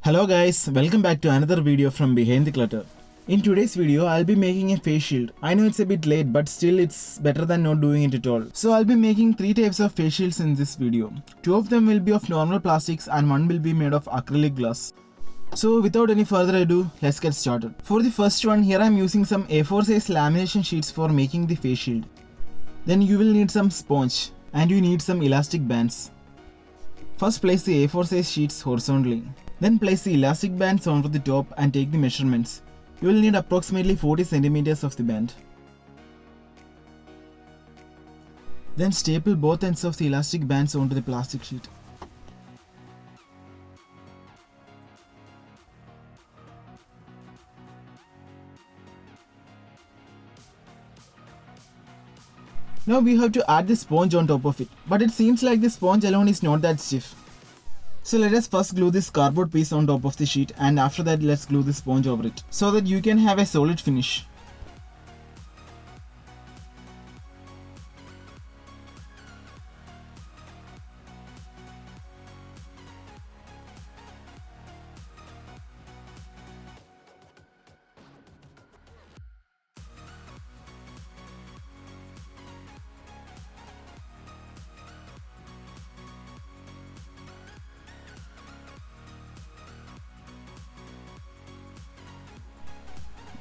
Hello guys, welcome back to another video from Behind the Clutter. In today's video, I'll be making a face shield. I know it's a bit late, but still it's better than not doing it at all. So I'll be making 3 types of face shields in this video. 2 of them will be of normal plastics and 1 will be made of acrylic glass. So without any further ado, let's get started. For the first one, here I'm using some A4 size lamination sheets for making the face shield. Then you will need some sponge and you need some elastic bands. First place the A4 size sheets horizontally. Then place the elastic bands onto the top and take the measurements. You will need approximately 40 centimeters of the band. Then staple both ends of the elastic bands onto the plastic sheet. Now we have to add the sponge on top of it, but it seems like the sponge alone is not that stiff. So let us first glue this cardboard piece on top of the sheet, and after that let's glue the sponge over it so that you can have a solid finish.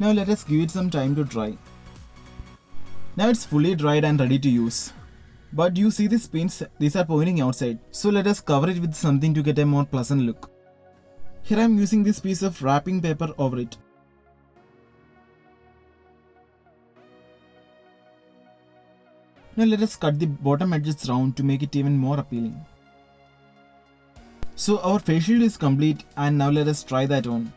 Now let us give it some time to dry. Now it's fully dried and ready to use. But you see these pins, these are pointing outside. So let us cover it with something to get a more pleasant look. Here I am using this piece of wrapping paper over it. Now let us cut the bottom edges round to make it even more appealing. So our face shield is complete, and now let us try that on.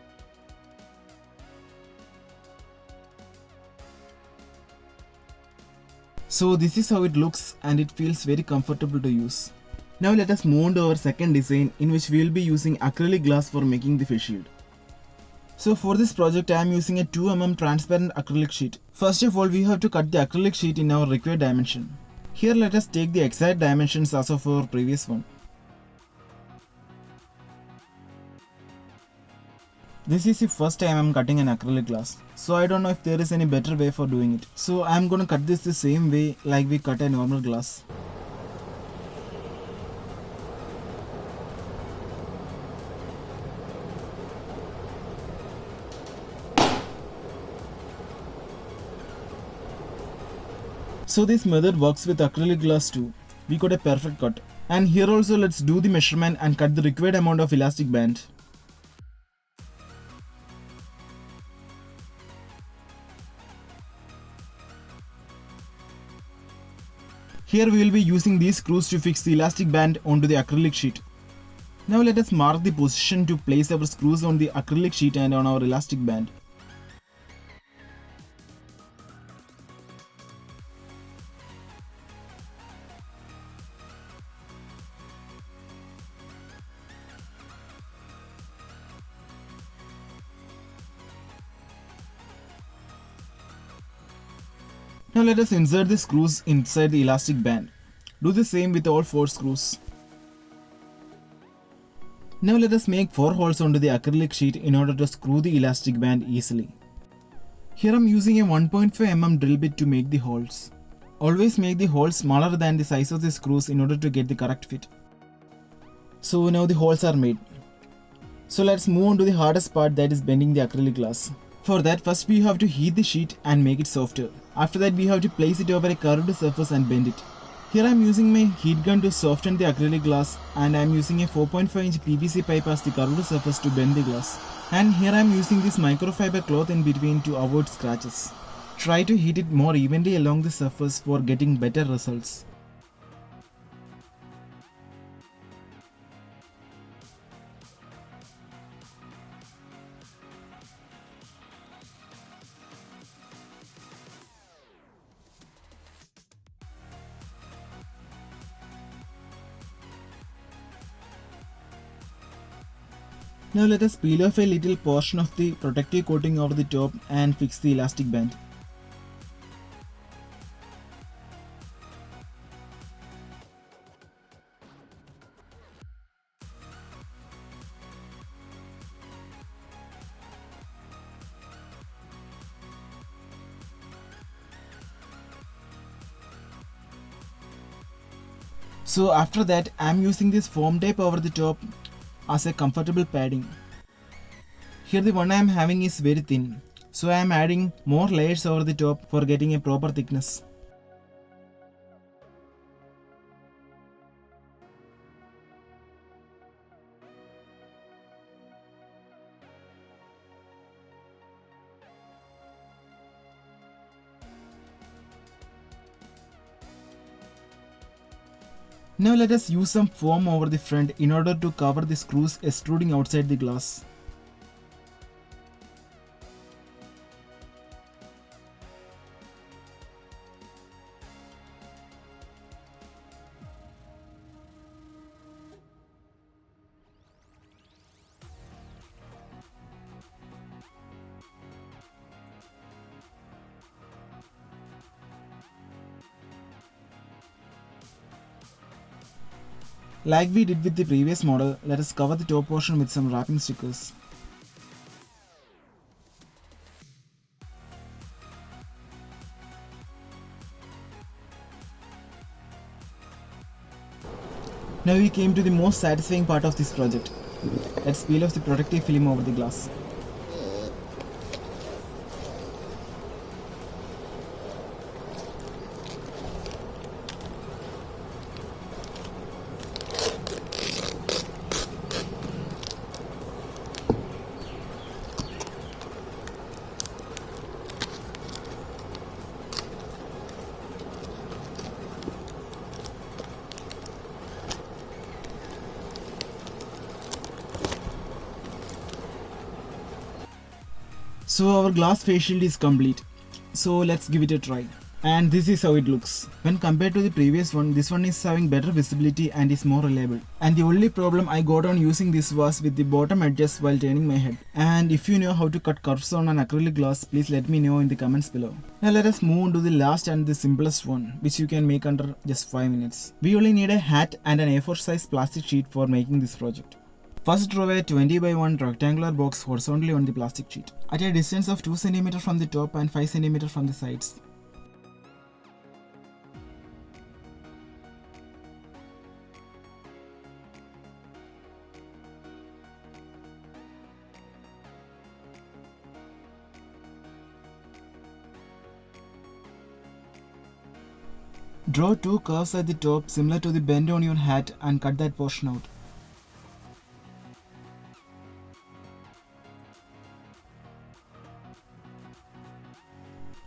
So this is how it looks and it feels very comfortable to use. Now let us move on to our second design, in which we will be using acrylic glass for making the face shield. So for this project I am using a 2 mm transparent acrylic sheet. First of all, we have to cut the acrylic sheet in our required dimension. Here let us take the exact dimensions as of our previous one. This is the first time I am cutting an acrylic glass, so I don't know if there is any better way for doing it. So I am gonna cut this the same way like we cut a normal glass. So this method works with acrylic glass too. We got a perfect cut. And here also let's do the measurement and cut the required amount of elastic band. Here we will be using these screws to fix the elastic band onto the acrylic sheet. Now let us mark the position to place our screws on the acrylic sheet and on our elastic band. Now let us insert the screws inside the elastic band. Do the same with all 4 screws. Now let us make 4 holes onto the acrylic sheet in order to screw the elastic band easily. Here I am using a 1.5 mm drill bit to make the holes. Always make the holes smaller than the size of the screws in order to get the correct fit. So now the holes are made. So let's move on to the hardest part, that is bending the acrylic glass. For that, first we have to heat the sheet and make it softer. After that we have to place it over a curved surface and bend it. Here I am using my heat gun to soften the acrylic glass, and I am using a 4.5 inch PVC pipe as the curved surface to bend the glass. And here I am using this microfiber cloth in between to avoid scratches. Try to heat it more evenly along the surface for getting better results. Now let us peel off a little portion of the protective coating over the top and fix the elastic band. So after that, I am using this foam tape over the top as a comfortable padding. Here the one I am having is very thin, so I am adding more layers over the top for getting a proper thickness. Now let us use some foam over the front in order to cover the screws extruding outside the glass. Like we did with the previous model, let us cover the top portion with some wrapping stickers. Now we came to the most satisfying part of this project. Let's peel off the protective film over the glass. So our glass face shield is complete. So let's give it a try. And this is how it looks. When compared to the previous one, this one is having better visibility and is more reliable. And the only problem I got on using this was with the bottom edges while turning my head. And if you know how to cut curves on an acrylic glass, please let me know in the comments below. Now let us move on to the last and the simplest one, which you can make under just 5 minutes. We only need a hat and an A4 size plastic sheet for making this project. First draw a 20 by 1 rectangular box horizontally on the plastic sheet at a distance of 2 cm from the top and 5 cm from the sides. Draw 2 curves at the top similar to the bend on your hat and cut that portion out.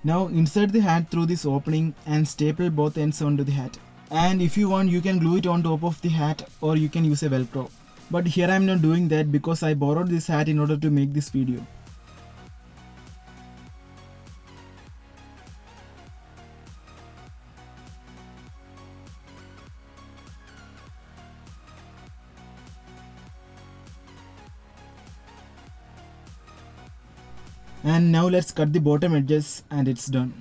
Now insert the hat through this opening and staple both ends onto the hat. And if you want, you can glue it on top of the hat or you can use a velcro. But here I am not doing that because I borrowed this hat in order to make this video. And now let's cut the bottom edges and it's done.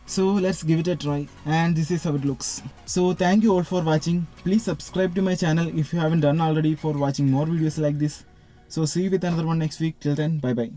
So let's give it a try, and this is how it looks. So thank you all for watching. Please subscribe to my channel if you haven't done already for watching more videos like this. So see you with another one next week. Till then, bye bye.